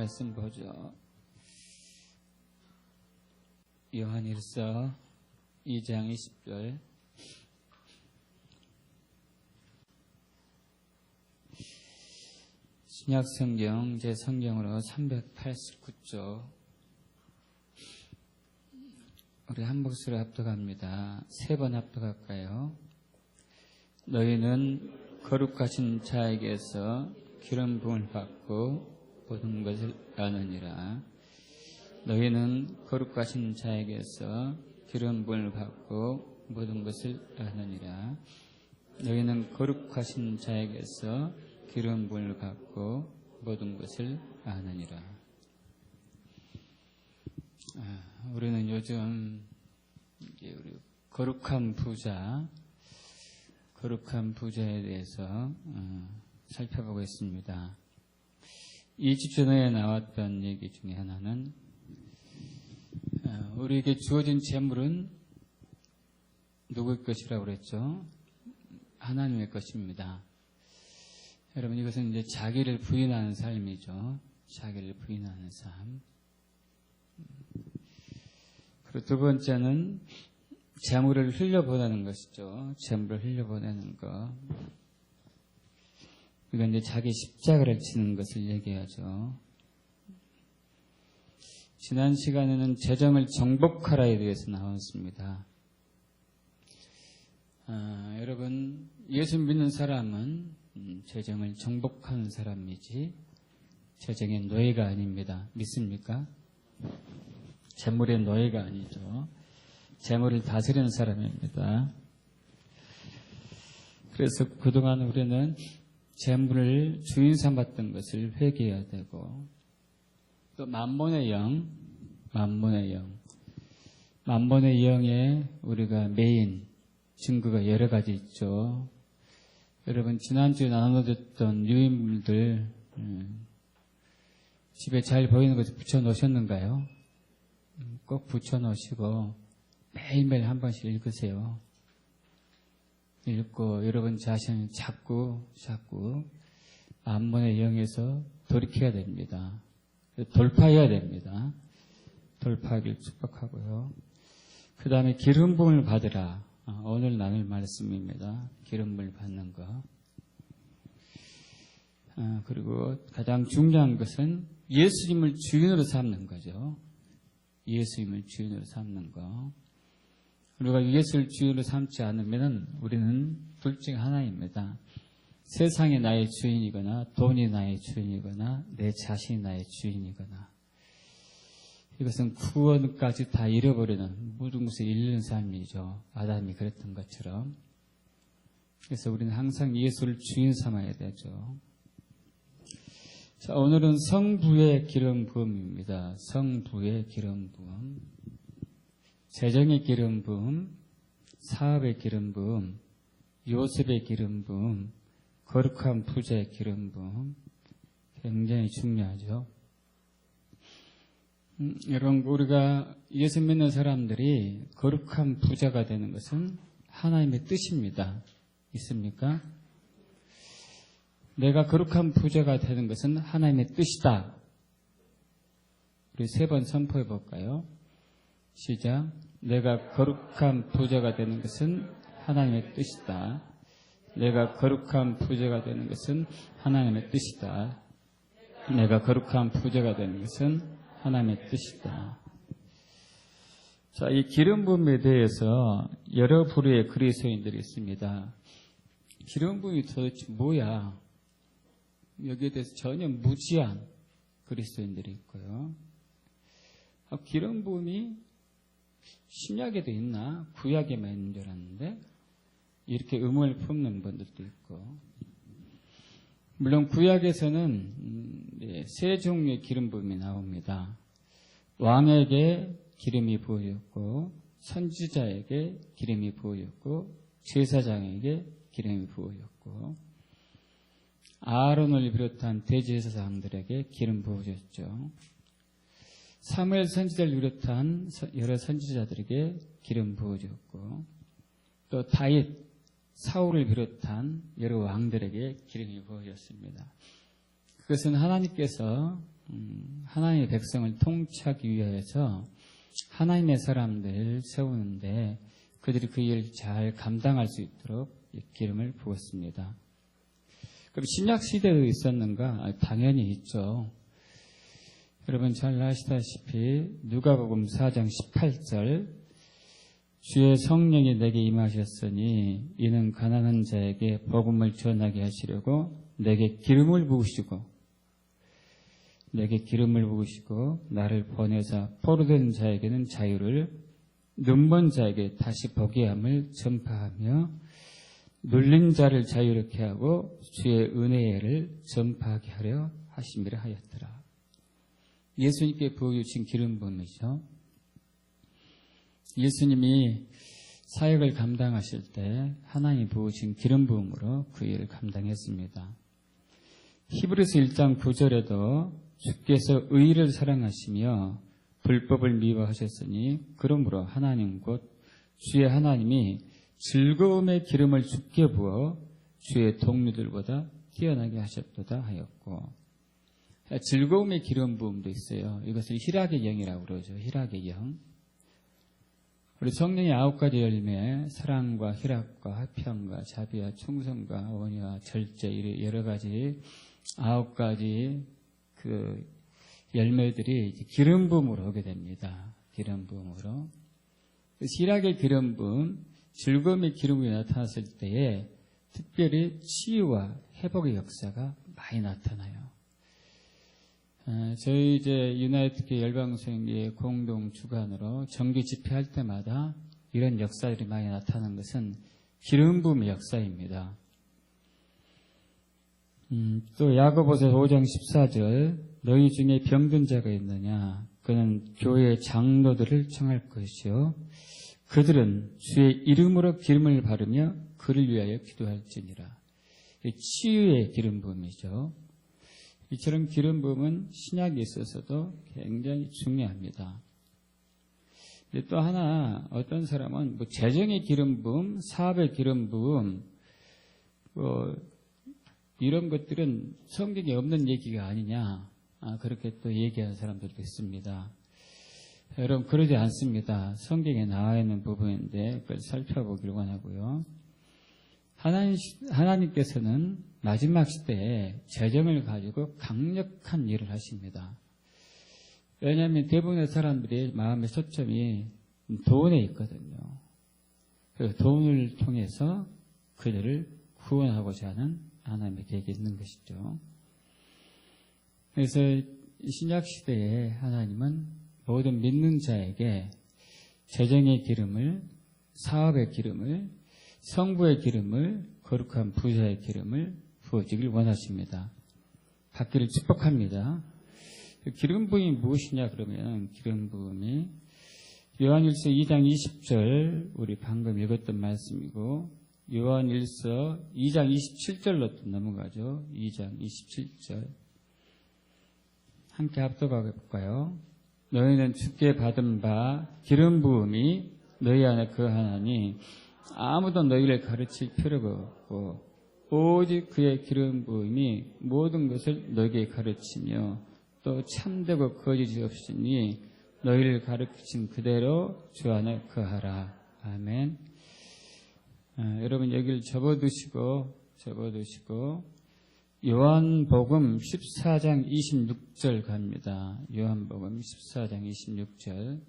말씀 보죠. 요한일서 2장 20절. 신약성경 제 성경으로 389쪽. 우리 한 목소리로 합독합니다. 3번 합독할까요? 너희는 거룩하신 자에게서 기름 부음을 받고 모든 것을 아느니라. 너희는 거룩하신 자에게서 기름 부음을 받고 모든 것을 아느니라. 너희는 거룩하신 자에게서 기름 부음을 받고 모든 것을 아느니라. 우리는 요즘 우리 거룩한 부자에 대해서 살펴보고 있습니다. 2주 전에 나왔던 얘기 중에 하나는 우리에게 주어진 재물은 누구의 것이라고 그랬죠? 하나님의 것입니다. 여러분, 이것은 이제 자기를 부인하는 삶이죠. 자기를 부인하는 삶. 그리고 두 번째는 재물을 흘려보내는 것이죠. 재물을 흘려보내는 것. 이건 이제 자기 십자가를 지는 것을 얘기하죠. 지난 시간에는 재정을 정복하라에 대해서 나왔습니다. 여러분, 예수 믿는 사람은 재정을 정복하는 사람이지 재정의 노예가 아닙니다. 믿습니까? 재물의 노예가 아니죠. 재물을 다스리는 사람입니다. 그래서 그동안 우리는 재물을 주인 삼았던 것을 회개해야 되고, 또 만몬의 영에 우리가 메인 증거가 여러 가지 있죠. 여러분, 지난주에 나눠줬던 유인물들 집에 잘 보이는 곳에 붙여놓으셨는가요? 꼭 붙여놓으시고 매일매일 한 번씩 읽으세요. 읽고 여러분 자신을 자꾸 만몬의 영에서 돌이켜야 됩니다. 돌파해야 됩니다. 돌파하길 축복하고요. 그 다음에 기름 부음을 받으라. 오늘 나눌 말씀입니다. 기름 부음을 받는 것. 그리고 가장 중요한 것은 예수님을 주인으로 삼는 거죠. 예수님을 주인으로 삼는 것. 우리가 예수를 주인으로 삼지 않으면 우리는 둘 중 하나입니다. 세상이 나의 주인이거나 돈이 나의 주인이거나 내 자신이 나의 주인이거나, 이것은 구원까지 다 잃어버리는, 모든 것을 잃는 삶이죠. 아담이 그랬던 것처럼. 그래서 우리는 항상 예수를 주인 삼아야 되죠. 자, 오늘은 성부의 기름 부음입니다. 성부의 기름 부음. 재정의 기름 부음, 사업의 기름 부음, 요셉의 기름 부음, 거룩한 부자의 기름 부음. 굉장히 중요하죠. 여러분, 우리가 예수 믿는 사람들이 거룩한 부자가 되는 것은 하나님의 뜻입니다. 있습니까? 내가 거룩한 부자가 되는 것은 하나님의 뜻이다. 우리 3번 선포해 볼까요? 시작. 내가 거룩한 부자가 되는 것은 하나님의 뜻이다. 내가 거룩한 부자가 되는 것은 하나님의 뜻이다. 내가 거룩한 부자가 되는 것은 하나님의 뜻이다. 자, 이 기름 부음에 대해서 여러 부류의 그리스도인들이 있습니다. 기름 부음이 도대체 뭐야? 여기에 대해서 전혀 무지한 그리스도인들이 있고요. 기름 부음이 신약에도 있나? 구약에만 있는 줄 알았는데 이렇게 의문을 품는 분들도 있고, 물론 구약에서는 3 종류의 기름 부음이 나옵니다. 왕에게 기름이 부어졌고, 선지자에게 기름이 부어졌고, 제사장에게 기름이 부어졌고, 아론을 비롯한 대제사장들에게 기름 부어졌죠. 사무엘 선지자를 비롯한 여러 선지자들에게 기름 부어졌고, 또 다윗, 사울을 비롯한 여러 왕들에게 기름이 부어졌습니다. 그것은 하나님께서 하나님의 백성을 통치하기 위해서 하나님의 사람들 세우는데 그들이 그 일을 잘 감당할 수 있도록 기름을 부었습니다. 그럼 신약 시대에 있었는가? 당연히 있죠. 여러분 잘 아시다시피 누가복음 4장 18절 주의 성령이 내게 임하셨으니 이는 가난한 자에게 복음을 전하게 하시려고 내게 기름을 부으시고 나를 보내사 포로된 자에게는 자유를 눈먼 자에게 다시 보게 함을 전파하며 눌린 자를 자유롭게 하고 주의 은혜를 전파하게 하려 하심이라 하였더라. 예수님께 부어주신 기름 부음이죠. 예수님이 사역을 감당하실 때 하나님이 부으신 기름 부음으로 그 일을 감당했습니다. 히브리서 1장 9절에도 주께서 의를 사랑하시며 불법을 미워하셨으니 그러므로 하나님 곧 주의 하나님이 즐거움의 기름을 주께 부어 주의 동료들보다 뛰어나게 하셨도다 하였고, 즐거움의 기름 부음도 있어요. 이것을 희락의 영이라고 그러죠. 희락의 영. 우리 성령의 9가지 열매, 사랑과 희락과 화평과 자비와 충성과 온유와 절제, 이런 여러 가지 9가지 그 열매들이 기름 부음으로 오게 됩니다. 기름 부음으로. 희락의 기름 부음, 즐거움의 기름 부음이 나타났을 때에 특별히 치유와 회복의 역사가 많이 나타나요. 저희 이제 유나이트교회 열방성의 공동 주관으로 정기 집회할 때마다 이런 역사들이 많이 나타나는 것은 기름 부음의 역사입니다. 또 야고보서 5장 14절 너희 중에 병든 자가 있느냐 그는 교회 장로들을 청할 것이요 그들은 주의 이름으로 기름을 바르며 그를 위하여 기도할지니라. 치유의 기름 부음이죠. 이처럼 기름 부음은 신약에 있어서도 굉장히 중요합니다. 또 하나 어떤 사람은 뭐 재정의 기름 부음, 사업의 기름 부음 이런 것들은 성경에 없는 얘기가 아니냐 그렇게 또 얘기하는 사람들도 있습니다. 여러분 그러지 않습니다. 성경에 나와 있는 부분인데 그걸 살펴보기를 원하고요. 하나님께서는 마지막 시대에 재정을 가지고 강력한 일을 하십니다. 왜냐하면 대부분의 사람들의 마음의 초점이 돈에 있거든요. 그 돈을 통해서 그들을 구원하고자 하는 하나님의 계획이 있는 것이죠. 그래서 신약 시대에 하나님은 모든 믿는 자에게 재정의 기름을, 사업의 기름을, 성부의 기름을, 거룩한 부자의 기름을 부어주길 원하십니다. 받기를 축복합니다. 기름 부음이 무엇이냐 그러면 기름 부음이 요한일서 2장 20절 우리 방금 읽었던 말씀이고 요한일서 2장 27절로 또 넘어가죠. 2장 27절 함께 합독하고 볼까요? 너희는 주께 받은 바 기름 부음이 너희 안에 거하나니 아무도 너희를 가르칠 필요가 없고 오직 그의 기름 부음이 모든 것을 너희에게 가르치며 또 참되고 거짓이 없으니 너희를 가르치신 그대로 주 안에 거하라. 아멘. 여러분 여기를 접어두시고 요한복음 14장 26절 갑니다. 요한복음 14장 26절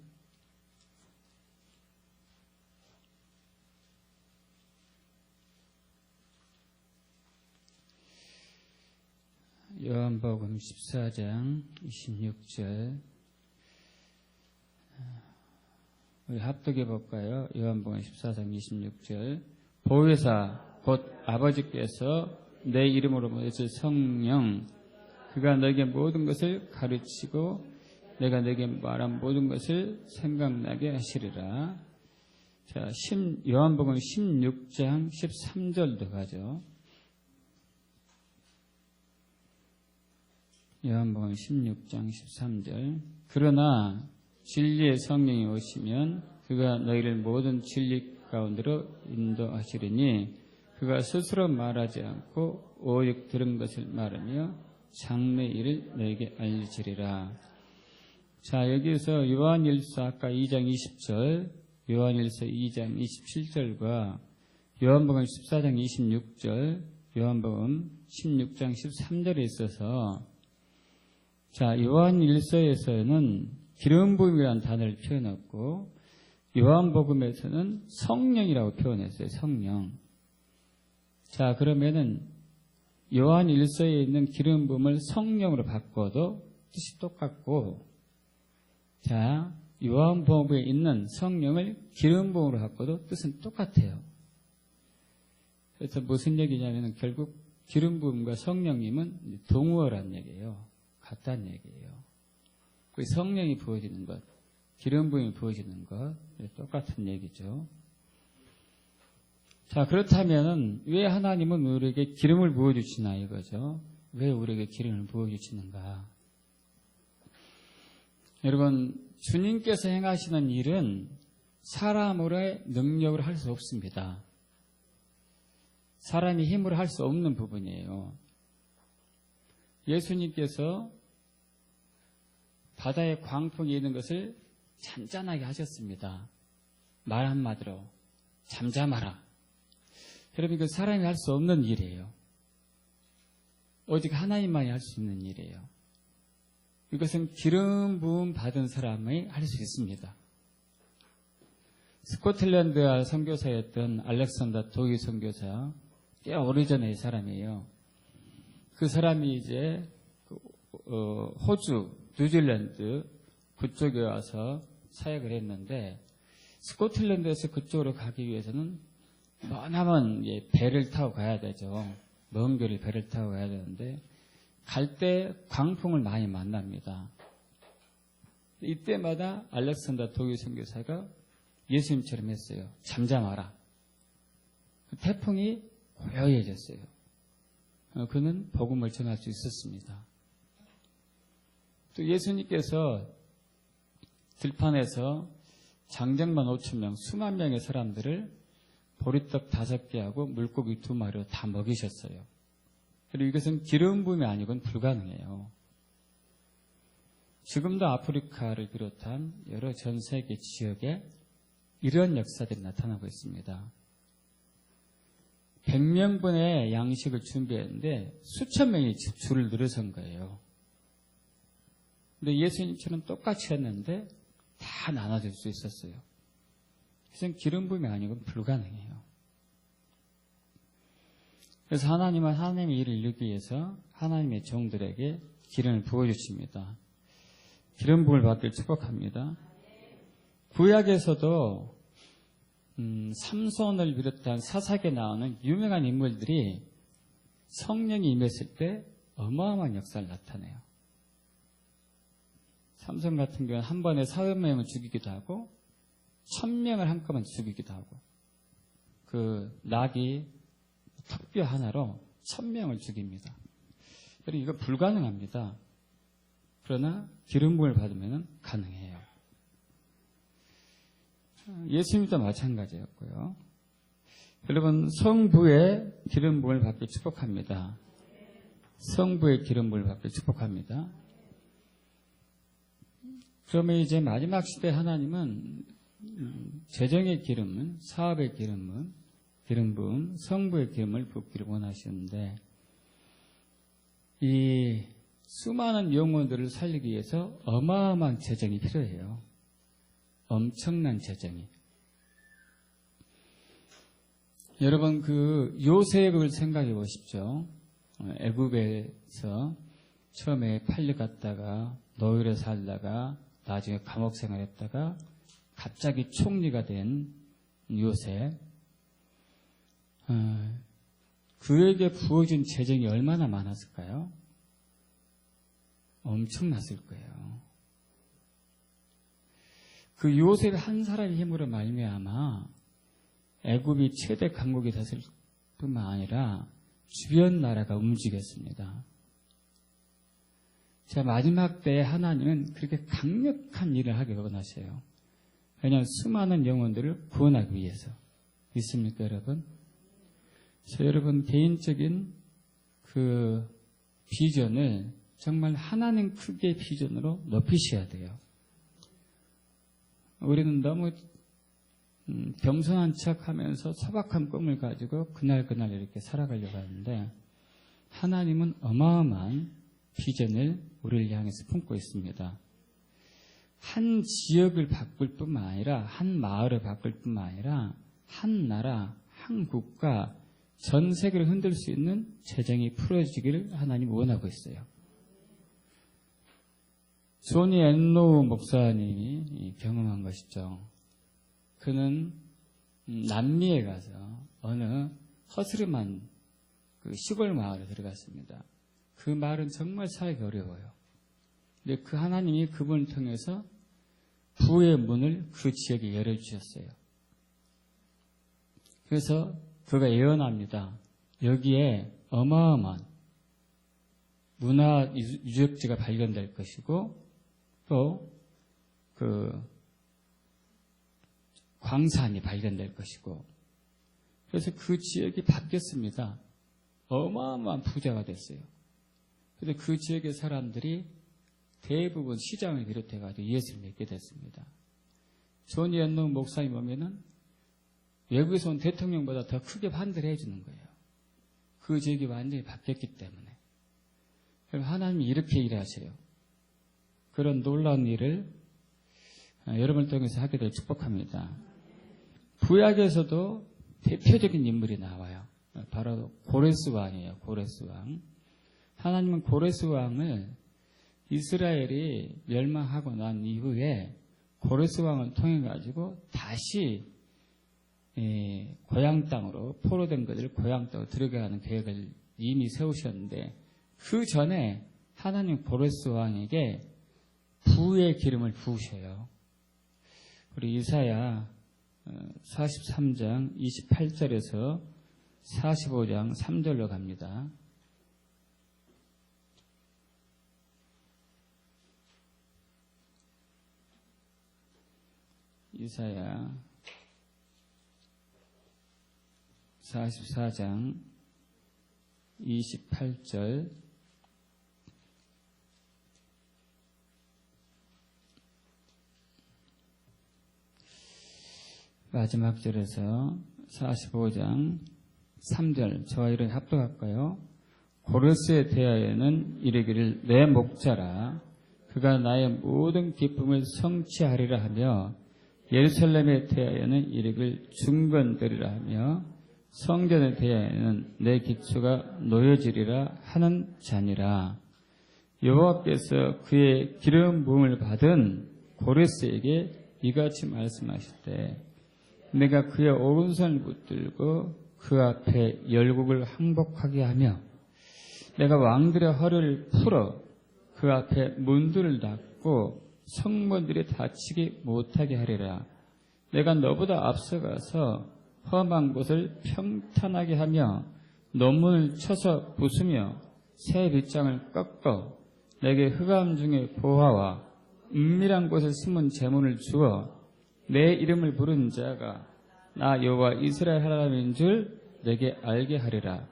요한복음 14장 26절 우리 합독해 볼까요? 요한복음 14장 26절 보혜사 곧 아버지께서 내 이름으로 보내실 성령 그가 너에게 모든 것을 가르치고 내가 너에게 말한 모든 것을 생각나게 하시리라. 자, 요한복음 16장 13절도 가죠. 요한복음 16장 13절 그러나 진리의 성령이 오시면 그가 너희를 모든 진리 가운데로 인도하시리니 그가 스스로 말하지 않고 오직 들은 것을 말하며 장래 일을 너에게 알리시리라. 자, 여기에서 요한일서 아까 2장 20절, 요한일서 2장 27절과 요한복음 14장 26절, 요한복음 16장 13절에 있어서 자, 요한일서에서는 기름 부음이라는 단어를 표현했고 요한복음에서는 성령이라고 표현했어요. 성령. 자, 그러면은 요한일서에 있는 기름 부음을 성령으로 바꿔도 뜻이 똑같고 자, 요한복음에 있는 성령을 기름 부음으로 바꿔도 뜻은 똑같아요. 그래서 무슨 얘기냐면 결국 기름 부음과 성령님은 동의어란 얘기예요. 같다는 얘기예요. 그 성령이 부어지는 것, 기름 부음이 부어지는 것 똑같은 얘기죠. 자, 그렇다면 왜 하나님은 우리에게 기름을 부어주시나 이거죠. 왜 우리에게 기름을 부어주시는가. 여러분, 주님께서 행하시는 일은 사람으로의 능력으로 할 수 없습니다. 사람이 힘으로 할 수 없는 부분이에요. 예수님께서 바다에 광풍이 있는 것을 잔잔하게 하셨습니다. 말 한마디로 잠잠하라. 여러분, 그 사람이 할 수 없는 일이에요. 오직 하나님만이 할 수 있는 일이에요. 이것은 기름 부음 받은 사람이 할 수 있습니다. 스코틀랜드 선교사였던 알렉산더 도기 선교사, 꽤 오래전의 사람이에요. 그 사람이 이제 호주, 뉴질랜드 그쪽에 와서 사역을 했는데 스코틀랜드에서 그쪽으로 가기 위해서는 머나먼 배를 타고 가야 되죠. 먼 거리 배를 타고 가야 되는데 갈 때 광풍을 많이 만납니다. 이때마다 알렉산더 도기 선교사가 예수님처럼 했어요. 잠잠하라. 태풍이 고요해졌어요. 그는 복음을 전할 수 있었습니다. 또 예수님께서 들판에서 장정만 5,000명, 수만 명의 사람들을 보리떡 5개하고 물고기 2마리로 다 먹이셨어요. 그리고 이것은 기름 부음이 아니고는 불가능해요. 지금도 아프리카를 비롯한 여러 전 세계 지역에 이런 역사들이 나타나고 있습니다. 100명분의 양식을 준비했는데 수천 명이 줄을 늘어선 거예요. 근데 예수님처럼 똑같이 했는데 다 나눠줄 수 있었어요. 그래서 기름 부음이 아니고는 불가능해요. 그래서 하나님은 하나님의 일을 이루기 위해서 하나님의 종들에게 기름을 부어주십니다. 기름 부음을 받길 축복합니다. 구약에서도 삼손을 비롯한 사사기에 나오는 유명한 인물들이 성령이 임했을 때 어마어마한 역사를 나타내요. 삼손 같은 경우는 한 번에 400명을 죽이기도 하고 1000명을 한꺼번에 죽이기도 하고 그 낙이 턱뼈 하나로 1000명을 죽입니다. 그리고 이거 불가능합니다. 그러나 기름 부음을 받으면 가능해요. 예수님도 마찬가지였고요. 여러분, 성부의 기름 부음을 받길 축복합니다. 성부의 기름 부음을 받길 축복합니다. 그러면 이제 마지막 시대 하나님은 재정의 기름은, 사업의 기름 부음, 성부의 기름을 붓기를 원하시는데 이 수많은 영혼들을 살리기 위해서 어마어마한 재정이 필요해요. 엄청난 재정이. 여러분, 그 요셉을 생각해 보십시오. 애굽에서 처음에 팔려갔다가 노예로 살다가 나중에 감옥 생활했다가 갑자기 총리가 된 요셉. 그에게 부어진 재정이 얼마나 많았을까요? 엄청났을 거예요. 그 요셉 한 사람의 힘으로 말미암아 애굽이 최대 강국이 됐을 뿐만 아니라 주변 나라가 움직였습니다. 자, 마지막 때에 하나님은 그렇게 강력한 일을 하기 원하셔요. 왜냐하면 수많은 영혼들을 구원하기 위해서. 믿습니까, 여러분? 여러분 개인적인 그 비전을 정말 하나님 크기의 비전으로 높이셔야 돼요. 우리는 너무 겸손한 척하면서 소박한 꿈을 가지고 그날 이렇게 살아가려고 하는데 하나님은 어마어마한 비전을 우리를 향해서 품고 있습니다. 한 지역을 바꿀 뿐만 아니라 한 마을을 바꿀 뿐만 아니라 한 나라, 한 국가, 전 세계를 흔들 수 있는 재정이 풀어지기를 하나님 원하고 있어요. 조니 앤로우 목사님이 경험한 것이죠. 그는 남미에 가서 어느 허스름한 그 시골 마을에 들어갔습니다. 그 마을은 정말 살기 어려워요. 근데 그 하나님이 그분을 통해서 부의 문을 그 지역에 열어주셨어요. 그래서 그가 예언합니다. 여기에 어마어마한 문화 유적지가 발견될 것이고 또 그 광산이 발견될 것이고 그래서 그 지역이 바뀌었습니다. 어마어마한 부자가 됐어요. 그래서 그 지역의 사람들이 대부분 시장을 비롯해가지고 예수를 믿게 됐습니다. 조니 앤노우 목사님 보면은 외국에서 온 대통령보다 더 크게 반대를 해주는 거예요. 그 지역이 완전히 바뀌었기 때문에. 그럼 하나님이 이렇게 일하셔요. 그런 놀라운 일을 여러분을 통해서 하게 될 축복합니다. 구약에서도 대표적인 인물이 나와요. 바로 고레스 왕이에요. 고레스 왕. 하나님은 고레스 왕을 이스라엘이 멸망하고 난 이후에 고레스 왕을 통해 가지고 다시 고향 땅으로 포로된 것을 고향 땅으로 들어가는 계획을 이미 세우셨는데 그 전에 하나님 고레스 왕에게 부의 기름을 부으셔요. 우리 이사야 43장 28절에서 45장 3절로 갑니다. 이사야 44장 28절 마지막 절에서 45장 3절 저와 이를 합독할까요? 고레스에 대하여는 이르기를 내 목자라 그가 나의 모든 기쁨을 성취하리라 하며 예루살렘에 대하여는 이르기를 중건되리라 하며 성전에 대하여는 내 기초가 놓여지리라 하는 자니라. 여호와께서 그의 기름 부음을 받은 고레스에게 이같이 말씀하실 때 내가 그의 오른손을 붙들고 그 앞에 열국을 항복하게 하며 내가 왕들의 허리를 풀어 그 앞에 문들을 닫고 성문들이 닫히지 못하게 하리라. 내가 너보다 앞서가서 험한 곳을 평탄하게 하며 논문을 쳐서 부수며 새 빗장을 꺾어 내게 흑암 중에 보화와 은밀한 곳에 숨은 재물을 주어 내 이름을 부른 자가 나 여호와 이스라엘 하나님인 줄 내게 알게 하리라.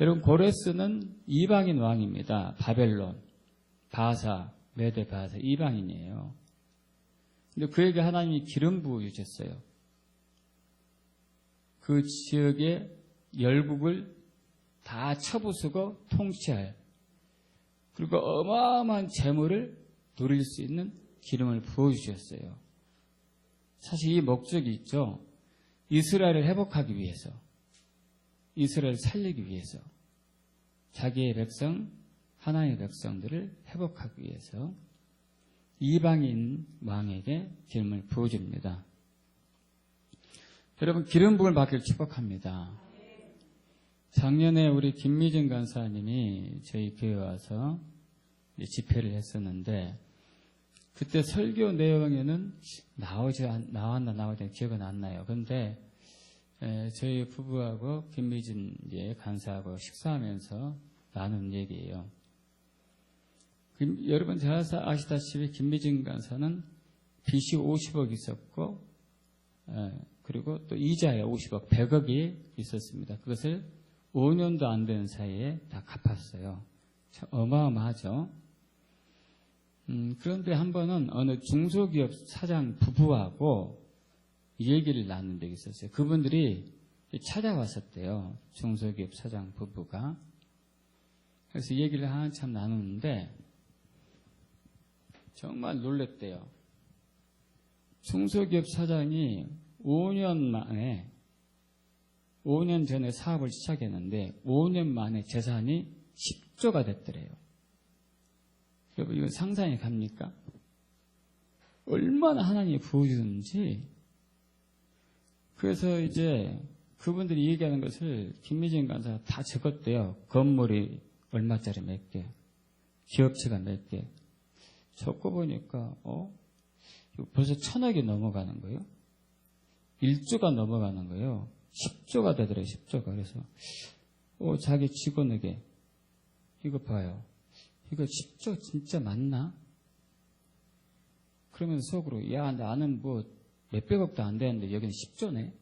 여러분 고레스는 이방인 왕입니다. 바벨론, 바사, 메데 바사 이방인이에요. 근데 그에게 하나님이 기름 부어 주셨어요. 그 지역의 열국을 다 쳐부수고 통치할 그리고 어마어마한 재물을 누릴 수 있는 기름을 부어 주셨어요. 사실 이 목적이 있죠. 이스라엘을 회복하기 위해서, 이스라엘을 살리기 위해서, 자기의 백성, 하나님의 백성들을 회복하기 위해서 이방인 왕에게 기름을 부어줍니다. 여러분 기름 부음을 받기를 축복합니다. 작년에 우리 김미진 간사님이 저희 교회에 와서 집회를 했었는데 그때 설교 내용에는 나왔나 기억은 안 나요. 그런데 저희 부부하고 김미진 간사하고 식사하면서 나눈 얘기예요. 여러분 잘 아시다시피 김미진 간사는 빚이 50억 있었고 그리고 또 이자에 50억, 100억이 있었습니다. 그것을 5년도 안 되는 사이에 다 갚았어요. 어마어마하죠. 그런데 한 번은 어느 중소기업 사장 부부하고 얘기를 나눈 적이 있었어요. 그분들이 찾아왔었대요. 중소기업 사장 부부가. 그래서 얘기를 한참 나누는데 정말 놀랬대요. 중소기업 사장이 5년 전에 사업을 시작했는데 5년 만에 재산이 10조가 됐더래요. 여러분 이거 상상이 갑니까? 얼마나 하나님이 부어주는지. 그래서 이제 그분들이 얘기하는 것을 김미진 간사가 다 적었대요. 건물이 얼마짜리 몇 개, 기업체가 몇 개. 적고 보니까 벌써 1,000억이 넘어가는 거예요. 1조가 넘어가는 거예요. 10조가 되더래요. 10조가. 그래서 자기 직원에게 이거 봐요. 이거 10조 진짜 맞나? 그러면서 속으로 야 나는 뭐 몇백억도 안 되는데 여기는 10조네.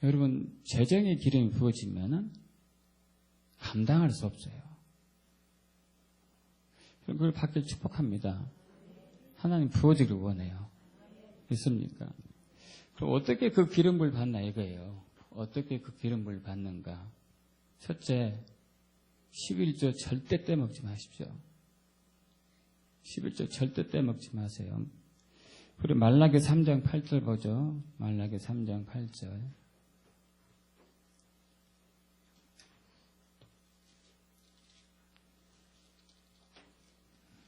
여러분 재정의 기름이 부어지면은 감당할 수 없어요. 그걸 받길 축복합니다. 하나님 부어지기를 원해요. 있습니까? 그럼 어떻게 그 기름을 받나 이거예요. 어떻게 그 기름을 받는가? 첫째, 11조 절대 떼먹지 마십시오. 11조 절대 떼먹지 마세요. 우리 말라기 3장 8절 보죠. 말라기 3장 8절.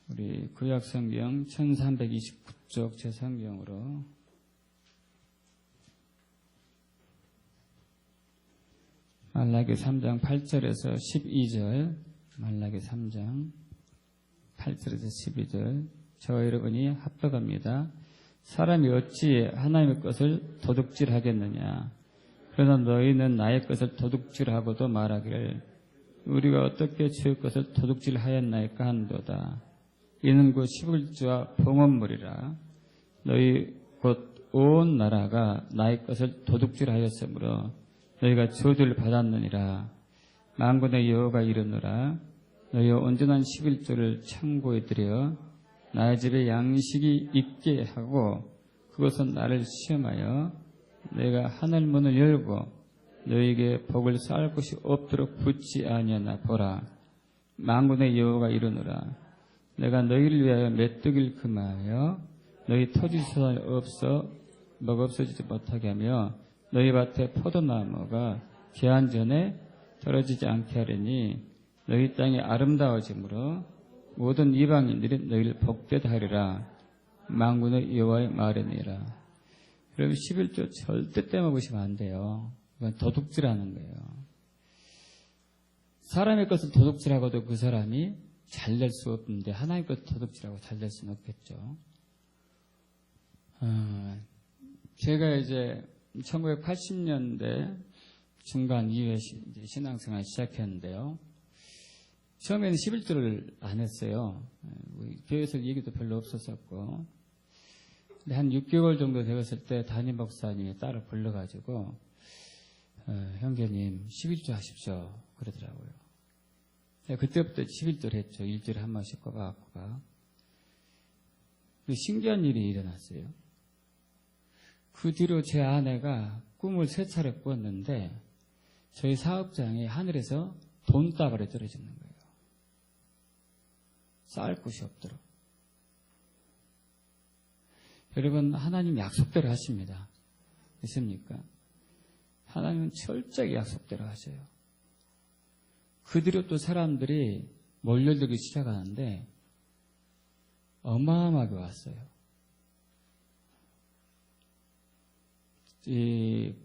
우리 구약성경 1329쪽 제 성경으로 말라기 3장 8절에서 12절, 말라기 3장 8절에서 12절, 저와 여러분이 합독합니다. 사람이 어찌 하나님의 것을 도둑질하겠느냐? 그러나 너희는 나의 것을 도둑질하고도 말하기를 우리가 어떻게 주의 것을 도둑질하였나이까 한도다. 이는 곧 11조와 봉헌물이라. 너희 곧 온 나라가 나의 것을 도둑질하였으므로 너희가 저주를 받았느니라. 만군의 여호와가 이르노라. 너희가 온전한 11조를 창고에 들여 나의 집에 양식이 있게 하고 그것은 나를 시험하여 내가 하늘 문을 열고 너희에게 복을 쌓을 곳이 없도록 붙지 아니하나 보라. 만군의 여호와가 이르노라. 내가 너희를 위하여 메뚜기를 금하여 너희 토지소산이 먹없어지지 못하게 하며 너희 밭에 포도나무가 개한 전에 떨어지지 않게 하려니 너희 땅이 아름다워지므로 모든 이방인들이 너희를 복되다 하리라. 만군의 여호와의 말이니라. 여러분 11조 절대 떼먹으시면 안 돼요. 이건 도둑질하는 거예요. 사람의 것을 도둑질하고도 그 사람이 잘 될 수 없는데 하나님의 것을 도둑질하고 잘 될 수는 없겠죠. 제가 이제 1980년대 중간 이후에 신앙생활 시작했는데요. 처음에는 11조를 안 했어요. 교회에서 얘기도 별로 없었었고. 근데 한 6개월 정도 되었을 때 담임 목사님이 딸을 불러가지고 형제님 11조 하십시오 그러더라고요. 그때부터 11조를 했죠. 일주일에 한 번씩 꼬박꼬박. 신기한 일이 일어났어요. 그 뒤로 제 아내가 꿈을 3차례 꾸었는데 저희 사업장에 하늘에서 돈다발이 떨어지는 거예요. 쌓을 곳이 없도록. 여러분 하나님 약속대로 하십니다. 있습니까? 하나님은 철저하게 약속대로 하셔요. 그 뒤로 또 사람들이 몰려들기 시작하는데 어마어마하게 왔어요.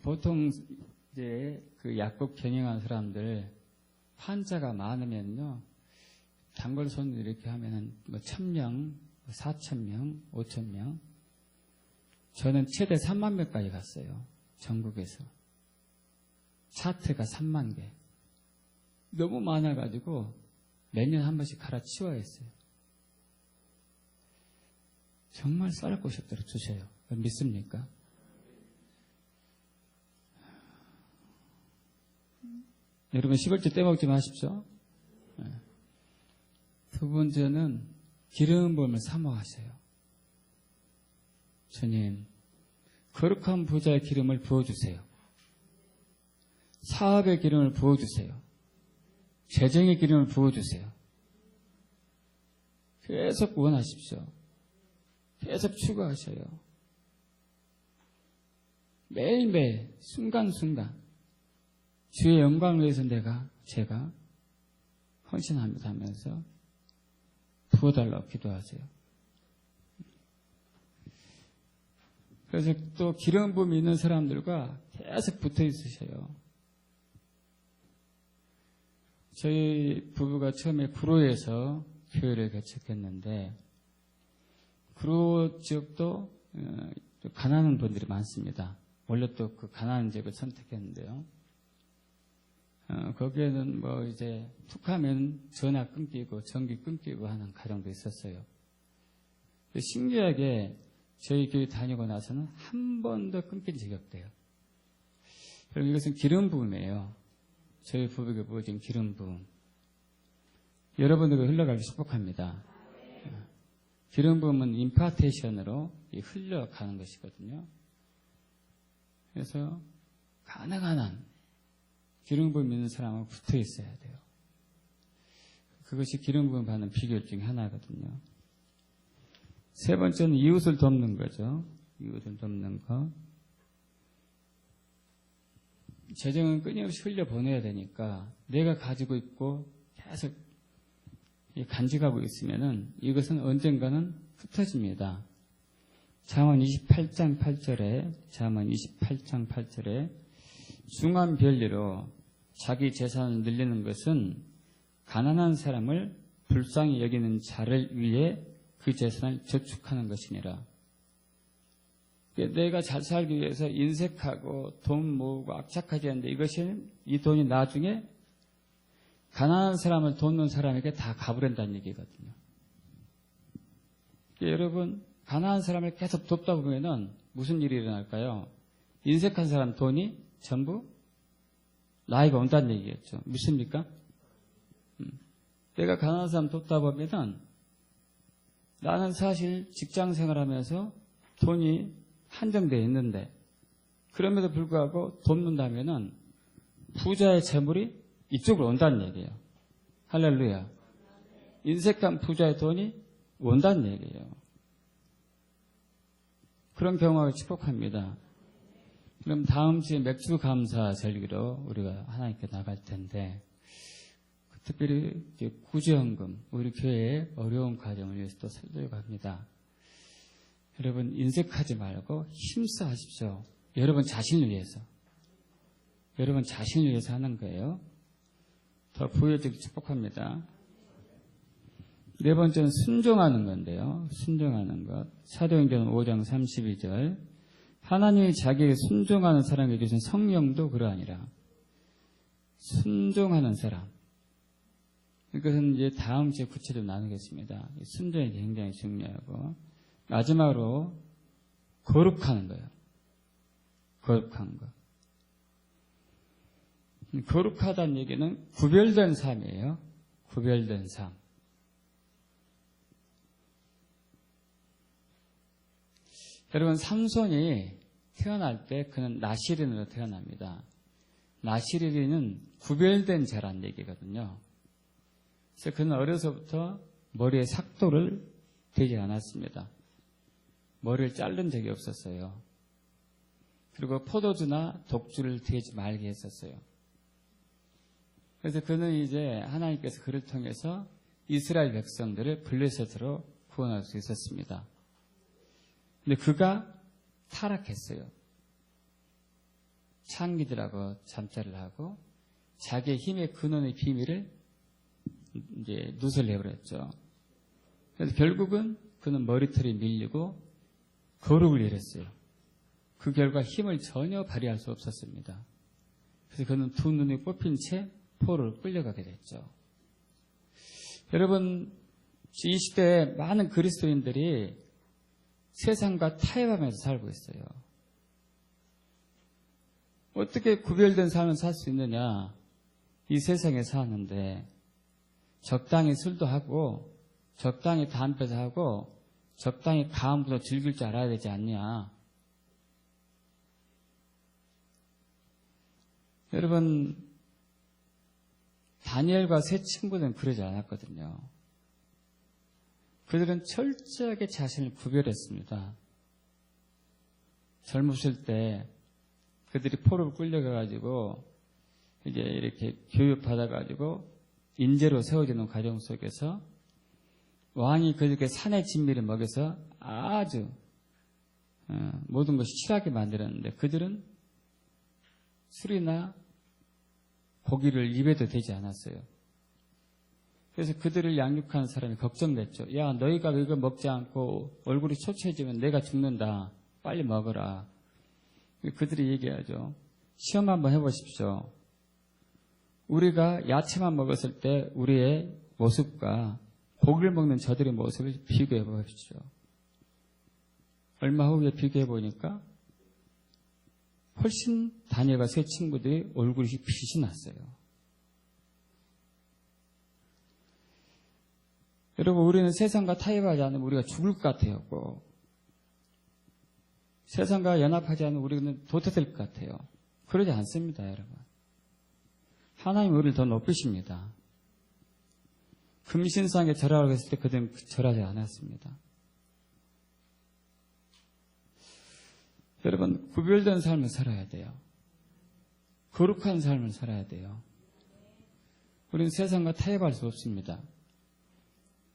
보통 이제 그 약국 경영하는 사람들 환자가 많으면요, 단골 손님 이렇게 하면은 뭐 1,000명, 4,000명, 5,000명. 저는 최대 3만 명까지 갔어요. 전국에서. 차트가 3만 개. 너무 많아가지고 매년 한 번씩 갈아치워야 했어요. 정말 쌀 곳이 없도록 주셔요. 믿습니까? 여러분 11조 떼먹지 마십시오. 두 번째는 기름 부음을 사모하세요. 주님, 거룩한 부자의 기름을 부어주세요. 사업의 기름을 부어주세요. 재정의 기름을 부어주세요. 계속 원하십시오. 계속 추구하셔요. 매일매일 순간순간 주의 영광을 위해서 제가 헌신합니다 하면서 부어달라고 기도하세요. 그래서 또 기름 부음이 있는 사람들과 계속 붙어 있으셔요. 저희 부부가 처음에 구로에서 교회를 개척했는데 구로 지역도 가난한 분들이 많습니다. 원래 또 그 가난한 지역을 선택했는데요. 거기에는 뭐 이제 툭하면 전화 끊기고 전기 끊기고 하는 가정도 있었어요. 신기하게 저희 교회 다니고 나서는 한 번도 끊긴 적이 없대요. 그럼 이것은 기름 부음이에요. 저희 부부에게 부어진 기름 부음. 여러분들에게 흘러가기 축복합니다. 기름 부음은 임파테이션으로 흘러가는 것이거든요. 그래서 가능한 한 기름 부음 있는 사람하고 붙어 있어야 돼요. 그것이 기름 부음 받는 비결 중에 하나거든요. 세 번째는 이웃을 돕는 거죠. 이웃을 돕는 거. 재정은 끊임없이 흘려보내야 되니까 내가 가지고 있고 계속 간직하고 있으면은 이것은 언젠가는 흩어집니다. 잠언 28장 8절에 중한 별리로 자기 재산을 늘리는 것은 가난한 사람을 불쌍히 여기는 자를 위해 그 재산을 저축하는 것이니라. 내가 잘 살기 위해서 인색하고 돈 모으고 악착하지 않는데 이 돈이 나중에 가난한 사람을 돕는 사람에게 다 가버린다는 얘기거든요. 여러분, 가난한 사람을 계속 돕다 보면은 무슨 일이 일어날까요? 인색한 사람 돈이 전부 나이가 온다는 얘기겠죠. 믿습니까? 내가 가난한 사람 돕다 보면은 나는 사실 직장 생활하면서 돈이 한정되어 있는데 그럼에도 불구하고 돕는다면은 부자의 재물이 이쪽으로 온다는 얘기예요. 할렐루야. 인색한 부자의 돈이 온다는 얘기예요. 그런 경우가 축복합니다. 그럼 다음 주에 맥주 감사 절기로 우리가 하나님께 나갈 텐데 특별히 구제헌금 우리 교회의 어려운 가정을 위해서 또 설교가 합니다. 여러분 인색하지 말고 힘써하십시오. 여러분 자신을 위해서. 여러분 자신을 위해서 하는 거예요. 더 부여되기 축복합니다. 네 번째는 순종하는 건데요. 순종하는 것. 사도행전 5장 32절. 하나님이 자기에게 순종하는 사람에게 주신 성령도 그러하니라. 순종하는 사람. 이것은 이제 다음 주에 구체적으로 나누겠습니다. 순종이 굉장히 중요하고. 마지막으로 거룩하는 거예요. 거룩한 것. 거룩하다는 얘기는 구별된 삶이에요. 구별된 삶. 여러분 삼손이 태어날 때 그는 나시린으로 태어납니다. 나시린은 구별된 자란 얘기거든요. 그래서 그는 어려서부터 머리에 삭도를 대지 않았습니다. 머리를 자른 적이 없었어요. 그리고 포도주나 독주를 대지 말게 했었어요. 그래서 그는 이제 하나님께서 그를 통해서 이스라엘 백성들을 블레셋으로 구원할 수 있었습니다. 근데 그가 타락했어요. 창기들하고 잠자를 하고 자기의 힘의 근원의 비밀을 이제 누설해버렸죠. 그래서 결국은 그는 머리털이 밀리고 거룩을 잃었어요. 그 결과 힘을 전혀 발휘할 수 없었습니다. 그래서 그는 두 눈이 뽑힌 채 포로를 끌려가게 됐죠. 여러분, 이 시대에 많은 그리스도인들이 세상과 타협하면서 살고 있어요. 어떻게 구별된 삶을 살 수 있느냐? 이 세상에 사는데 적당히 술도 하고 적당히 담배도 하고 적당히 가음부터 즐길 줄 알아야 되지 않냐. 여러분, 다니엘과 세 친구들은 그러지 않았거든요. 그들은 철저하게 자신을 구별했습니다. 젊었을 때 그들이 포로로 끌려가가지고 이제 이렇게 교육받아가지고 인재로 세워지는 과정 속에서 왕이 그들에게 산의 진미를 먹여서 아주 모든 것이 취하게 만들었는데 그들은 술이나 고기를 입에도 대지 않았어요. 그래서 그들을 양육하는 사람이 걱정됐죠. 야, 너희가 이거 먹지 않고 얼굴이 초췌해지면 내가 죽는다. 빨리 먹어라. 그들이 얘기하죠. 시험 한번 해보십시오. 우리가 야채만 먹었을 때 우리의 모습과 고기를 먹는 저들의 모습을 비교해 보십시오. 얼마 후에 비교해 보니까 훨씬 다니엘과 세 친구들이 얼굴이 빛이 났어요. 여러분, 우리는 세상과 타협하지 않으면 우리가 죽을 것 같아요. 세상과 연합하지 않으면 우리는 도태될 것 같아요. 그러지 않습니다, 여러분. 하나님 우리를 더 높이십니다. 금신상에 절하라고 했을 때 그들은 절하지 않았습니다. 여러분, 구별된 삶을 살아야 돼요. 거룩한 삶을 살아야 돼요. 우리는 세상과 타협할 수 없습니다.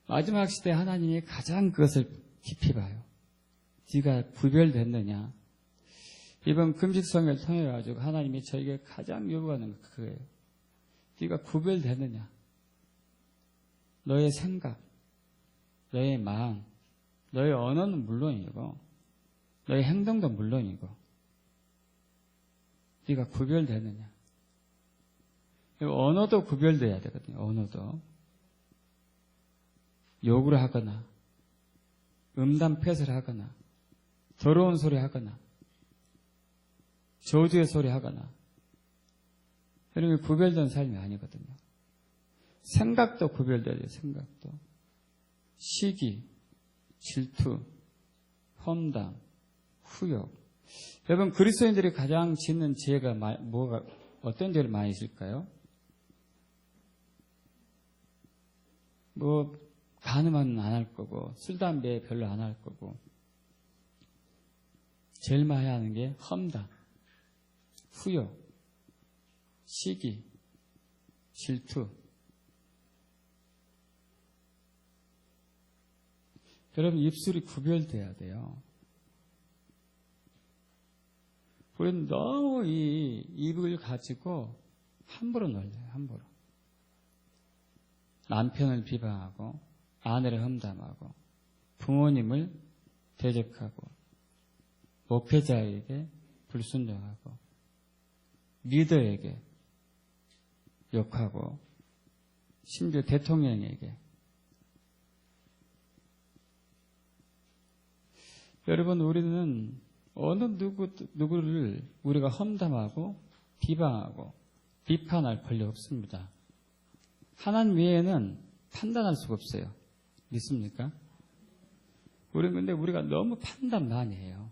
마지막 시대에 하나님이 가장 그것을 깊이 봐요. 네가 구별됐느냐. 이번 금식성을 통해 가지고 하나님이 저에게 가장 요구하는 게 그거예요. 네가 구별됐느냐. 너의 생각, 너의 마음, 너의 언어는 물론이고 너의 행동도 물론이고 네가 구별되느냐. 언어도 구별돼야 되거든요. 언어도. 욕을 하거나 음담 폐설을 하거나 더러운 소리 하거나 저주의 소리 하거나 이런 게 구별된 삶이 아니거든요. 생각도 구별돼야 돼요. 생각도. 시기, 질투, 험담, 후욕. 여러분, 그리스도인들이 가장 짓는 죄가 어떤 죄를 많이 짓을까요? 간음은 안 할 거고 술, 담배 별로 안 할 거고 제일 많이 하는 게 험담, 후욕, 시기, 질투. 여러분, 입술이 구별돼야 돼요. 우리는 너무 이 입을 가지고 함부로 놀려요. 함부로. 남편을 비방하고 아내를 험담하고 부모님을 대적하고 목회자에게 불순종하고 리더에게 욕하고 심지어 대통령에게. 여러분, 우리는 어느 누구를 우리가 험담하고 비방하고 비판할 권리 없습니다. 하나님 외에는 판단할 수가 없어요. 믿습니까? 우리는 근데 우리가 너무 판단 많이 해요.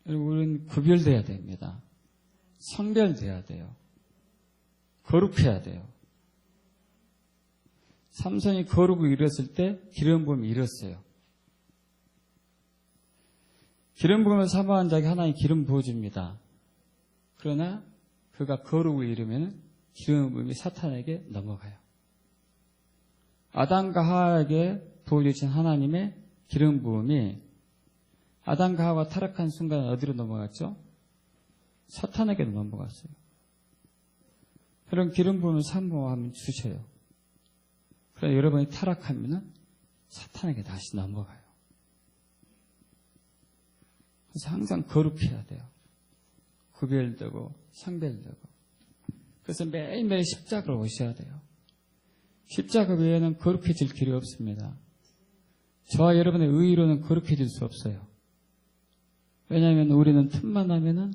여러분, 우리는 구별돼야 됩니다. 성별돼야 돼요. 거룩해야 돼요. 삼손이 거룩을 이뤘을 때 기름 부음이 이뤘어요. 기름 부음을 사모한 자에게 하나님 기름 부어줍니다. 그러나 그가 거룩을 이루면 기름 부음이 사탄에게 넘어가요. 아담과 하와에게 부어주신 하나님의 기름 부음이 아담과 하와가 타락한 순간 어디로 넘어갔죠? 사탄에게 넘어갔어요. 그런 기름 부음을 사모하면 주셔요. 그러나 여러분이 타락하면 사탄에게 다시 넘어가요. 그래서 항상 거룩해야 돼요. 구별되고 성별되고. 그래서 매일매일 십자가로 오셔야 돼요. 십자가 외에는 거룩해질 길이 없습니다. 저와 여러분의 의의로는 거룩해질 수 없어요. 왜냐하면 우리는 틈만 나면은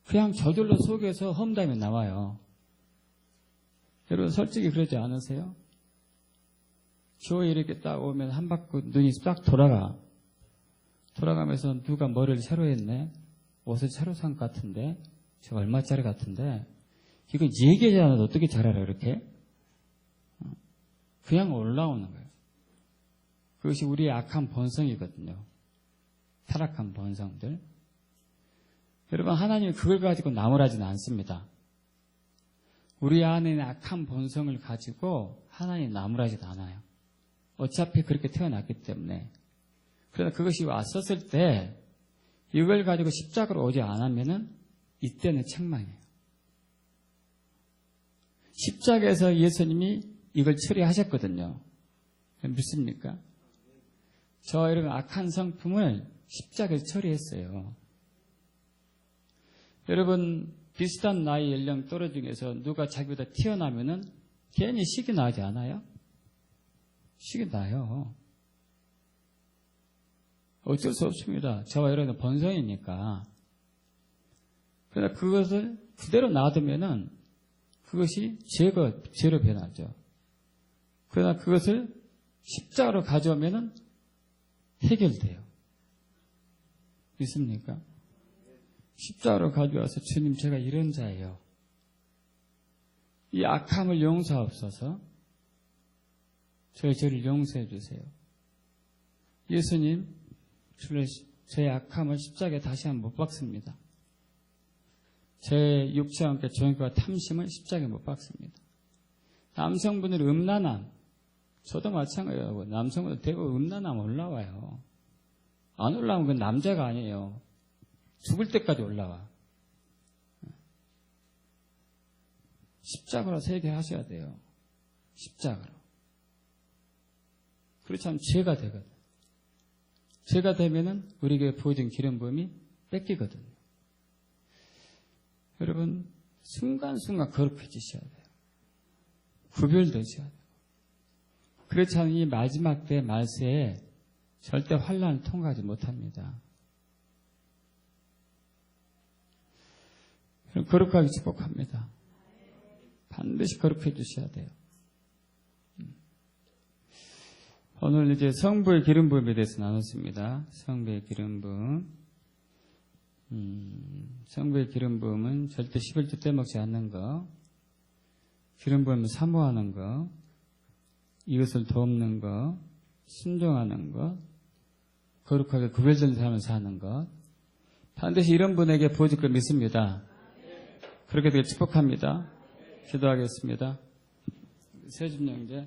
그냥 저절로 속에서 험담이 나와요. 여러분 솔직히 그러지 않으세요? 교회 이렇게 딱 오면 한 바퀴 눈이 딱 돌아가면서 누가 머리를 새로 했네, 옷을 새로 산 것 같은데, 저거 얼마짜리 같은데, 이거 얘기하지 않아도 어떻게 잘 알아 이렇게? 그냥 올라오는 거예요. 그것이 우리의 악한 본성이거든요. 타락한 본성들. 여러분, 하나님이 그걸 가지고 나무라지는 않습니다. 우리 안에 있는 악한 본성을 가지고 하나님 나무라지도 않아요. 어차피 그렇게 태어났기 때문에. 그러나 그것이 왔었을 때 이걸 가지고 십자가로 오지 않으면은 이때는 책망이에요. 십자가에서 예수님이 이걸 처리하셨거든요. 믿습니까? 저 이런 악한 성품을 십자가에서 처리했어요. 여러분, 비슷한 나이 연령 또래 중에서 누가 자기보다 튀어나면은 괜히 식이 나지 않아요? 식이 나요. 어쩔 수 없습니다. 저와 여러분은 본성이니까. 그러나 그것을 그대로 놔두면은 그것이 죄로 변하죠. 그러나 그것을 십자가로 가져오면은 해결돼요. 믿습니까? 십자가로 가져와서 주님 제가 이런 자예요. 이 악함을 용서하옵소서. 저를 용서해 주세요. 예수님, 저의 악함을 십자가에 다시 한번 못 박습니다. 제 육체와 함께 정욕과 탐심을 십자가에 못 박습니다. 남성분들의 음란함, 저도 마찬가지예요. 남성분들 대부분 음란함 올라와요. 안 올라오면 그건 남자가 아니에요. 죽을 때까지 올라와. 십자가로 해결하셔야 돼요. 십자가로. 그렇지 않으면 죄가 되거든. 죄가 되면은 우리에게 부어진 기름 부음이 뺏기거든요. 여러분, 순간순간 거룩해지셔야 돼요. 구별되셔야 돼요. 그렇지 않으면 이 마지막 때 말세에 절대 환난을 통과하지 못합니다. 거룩하게 축복합니다. 반드시 거룩해 주셔야 돼요. 오늘 이제 성부의 기름 부음에 대해서 나눴습니다. 성부의 기름 부음. 성부의 기름 부음은 절대 11조 떼먹지 않는 거, 기름 부음을 사모하는 거, 이것을 돕는 거, 순종하는 것, 거룩하게 구별된 삶을 사는 것, 반드시 이런 분에게 부어질 걸 믿습니다. 그렇게 되길 축복합니다. 기도하겠습니다. 세준영제